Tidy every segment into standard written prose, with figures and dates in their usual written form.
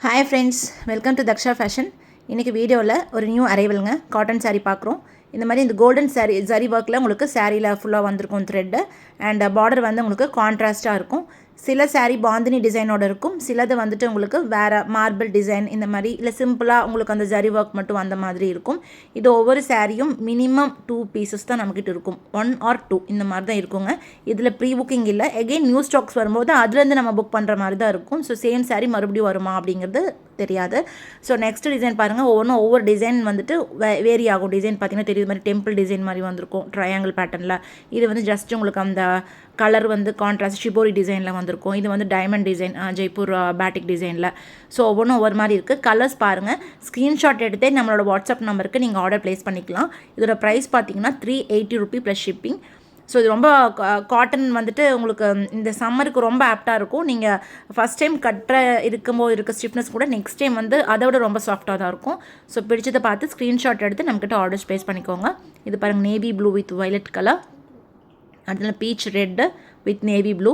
Hi friends, welcome to Daksha fashion. இன்றைக்கி வீடியோவில் ஒரு நியூ அரைவலுங்க காட்டன் சாரீ பார்க்குறோம். இந்த மாதிரி இந்த கோல்டன் சாரீ ஜரி ஒர்க்கில் உங்களுக்கு சாரியில் ஃபுல்லாக வந்திருக்கும் த்ரெட்டு அண்ட் பார்டர் வந்து உங்களுக்கு கான்ட்ராஸ்ட்டாக இருக்கும். சில சாரீ பாந்தினி டிசைனோடு இருக்கும், சிலது வந்துட்டு உங்களுக்கு வேறு மார்பிள் டிசைன் இந்த மாதிரி, இல்லை சிம்பிளாக உங்களுக்கு அந்த ஜரி ஒர்க் மட்டும் அந்த மாதிரி இருக்கும். இது ஒவ்வொரு சாரியும் மினிமம் 2 பீசஸ் தான் நம்மக்கிட்ட இருக்கும், 1 or 2 இந்த மாதிரி தான் இருக்குங்க. இதில் ப்ரீ புக்கிங் இல்லை, எகெயின் நியூ ஸ்டாக்ஸ் வரும்போது அதுலேருந்து நம்ம புக் பண்ணுற மாதிரி தான் இருக்கும். ஸோ சேம் சாரீ மறுபடியும் வருமா அப்படிங்கிறது தெரியாது. ஸோ நெக்ஸ்ட் டிசைன் பாருங்கள், ஒவ்வொரு டிசைன் வந்துட்டு வேரி ஆகும். டிசைன் பார்த்தீங்கன்னா தெரியுது மாதிரி டெம்பிள் டிசைன் மாதிரி வந்திருக்கும் ட்ரையாங்கிள் பேட்டர்னில். இது வந்து ஜஸ்ட் உங்களுக்கு அந்த கலர் வந்து கான்ட்ராஸ்ட் ஷிபோரி டிசைனில் வந்திருக்கும். இது வந்து டைமண்ட் டிசைன், ஜெய்ப்பூர் பேட்டிக் டிசைனில். ஸோ ஒவ்வொரு மாதிரி இருக்குது. கலர்ஸ் பாருங்கள், ஸ்க்ரீன்ஷாட் எடுத்தே நம்மளோட வாட்ஸ்அப் நம்பருக்கு நீங்கள் ஆர்டர் ப்ளேஸ் பண்ணிக்கலாம். இதோட ப்ரைஸ் பார்த்தீங்கன்னா 380 ரூபி ப்ளஸ் ஷிப்பிங். ஸோ இது ரொம்ப காட்டன் வந்துட்டு உங்களுக்கு இந்த சம்மருக்கு ரொம்ப ஆப்டாக இருக்கும். நீங்கள் ஃபஸ்ட் டைம் இருக்கும்போது இருக்க ஸ்டிஃப்னஸ் கூட நெக்ஸ்ட் டைம் வந்து அதை விட ரொம்ப சாஃப்டாக தான் இருக்கும். ஸோ பிடிச்சதை பார்த்து ஸ்க்ரீன்ஷாட் எடுத்து நம்மக்கிட்ட ஆர்டர்ஸ் ப்ளேஸ் பண்ணிக்கோங்க. இது பாருங்கள், navy blue with violet colour, அதில் peach red with navy blue.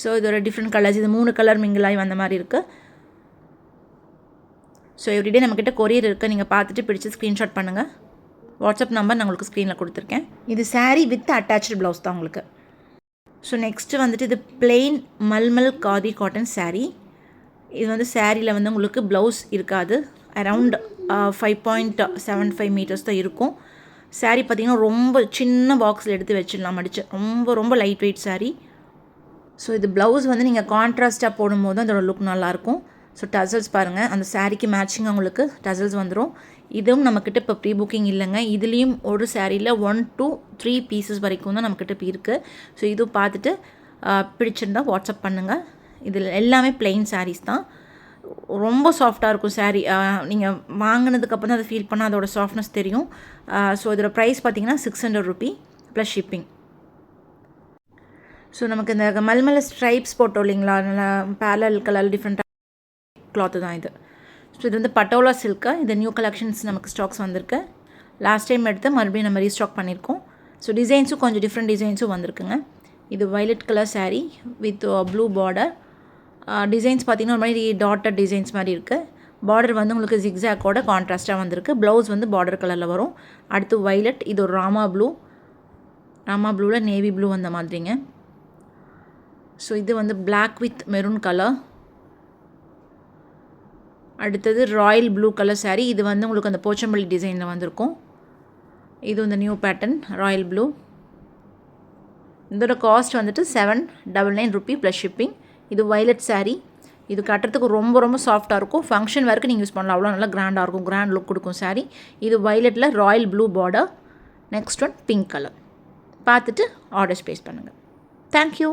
So இதோட டிஃப்ரெண்ட் கலர்ஸ், இது 3 கலர் மிங்கிளாகி வந்த மாதிரி இருக்குது. ஸோ எவ்ரிடே நம்மக்கிட்ட கொரியர் இருக்குது, நீங்கள் பார்த்துட்டு பிடிச்சி ஸ்க்ரீன்ஷாட் பண்ணுங்கள். வாட்ஸ்அப் நம்பர் நான் உங்களுக்கு ஸ்க்ரீனில் கொடுத்துருக்கேன். இது சாரீ வித் அட்டாச்சு ப்ளவுஸ் தான் உங்களுக்கு. ஸோ நெக்ஸ்ட்டு வந்துட்டு இது பிளெயின் மல்மல் காதி காட்டன் சாரீ. இது வந்து சாரியில் வந்து உங்களுக்கு ப்ளவுஸ் இருக்காது. அரவுண்ட் 5.75 மீட்டர்ஸ் தான் இருக்கும். சாரீ பார்த்திங்கன்னா ரொம்ப சின்ன பாக்ஸில் எடுத்து வச்சிடலாம் மடிச்சு. ரொம்ப லைட் வெயிட் சாரீ. ஸோ இது ப்ளவுஸ் வந்து நீங்கள் கான்ட்ராஸ்ட்டாக போடும்போது அதோட லுக் நல்லாயிருக்கும். ஸோ டசல்ஸ் பாருங்கள், அந்த சாரீக்கு மேட்சிங்காக உங்களுக்கு டசல்ஸ் வந்துடும். இதுவும் நம்மக்கிட்ட இப்போ ப்ரீ புக்கிங் இல்லைங்க. இதுலேயும் ஒரு சாரியில் 1 to 3 பீசஸ் வரைக்கும் தான் நம்மக்கிட்ட இருக்குது. ஸோ இதுவும் பார்த்துட்டு பிடிச்சிருந்தால் வாட்ஸ்அப் பண்ணுங்கள். இதில் எல்லாமே பிளெயின் சாரீஸ் தான். ரொம்ப சாஃப்டாக இருக்கும் சாரீ. நீங்கள் வாங்கினதுக்கப்புறம் தான் அதை ஃபீல் பண்ணால் அதோட சாஃப்ட்னஸ் தெரியும். ஸோ இதோட ப்ரைஸ் பார்த்திங்கன்னா 600 ரூபி ப்ளஸ் ஷிப்பிங். ஸோ நமக்கு இந்த மல்மல ஸ்ட்ரைப்ஸ் போட்டோம் இல்லைங்களா, நல்லா பேரல் கலர் டிஃப்ரெண்ட்டாக கிளாத்து தான் இது. ஸோ இது வந்து பட்டோலா சில்க்கு. இது நியூ கலெக்ஷன்ஸ் நமக்கு ஸ்டாக்ஸ் வந்திருக்கு. லாஸ்ட் டைம் எடுத்து மறுபடியும் நம்ம ரீஸ்டாக் பண்ணியிருக்கோம். ஸோ டிசைன்ஸும் கொஞ்சம் டிஃப்ரெண்ட் டிசைன்ஸும் வந்திருக்குங்க. இது violet colour sari with blue border. Designs பார்த்திங்கன்னா ஒரு மாதிரி டாட்டட் டிசைன்ஸ் மாதிரி இருக்குது. பார்டர் வந்து உங்களுக்கு ஜிக்ஸாக்கோட கான்ட்ராஸ்ட்டாக வந்திருக்கு. ப்ளவுஸ் வந்து பார்டர் கலரில் வரும். அடுத்து வயலட், இது ஒரு ராமா ப்ளூவில் நேவி ப்ளூ அந்த மாதிரிங்க. ஸோ இது வந்து பிளாக் வித் மெரூன் கலர். அடுத்தது ராயல் ப்ளூ கலர் சாரீ. இது வந்து உங்களுக்கு அந்த போச்சம்பள்ளி டிசைனில் வந்திருக்கும். இது இந்த நியூ பேட்டர்ன் ராயல் ப்ளூ. இதோட காஸ்ட் வந்துட்டு 799 ரூபி ப்ளஸ் ஷிப்பிங். இது வயலட் சாரீ. இது கட்டுறதுக்கு ரொம்ப சாஃப்டாக இருக்கும். ஃபங்க்ஷன் வரைக்கும் நீங்கள் யூஸ் பண்ணலாம், அவ்வளோ நல்லா கிராண்டாக இருக்கும், கிராண்ட் லுக் கொடுக்கும் சாரீ. இது வயலட்டில் royal blue border. Next one pink colour. பார்த்துட்டு ஆர்டர்ஸ் ப்ளேஸ் பண்ணுங்கள். தேங்க்யூ.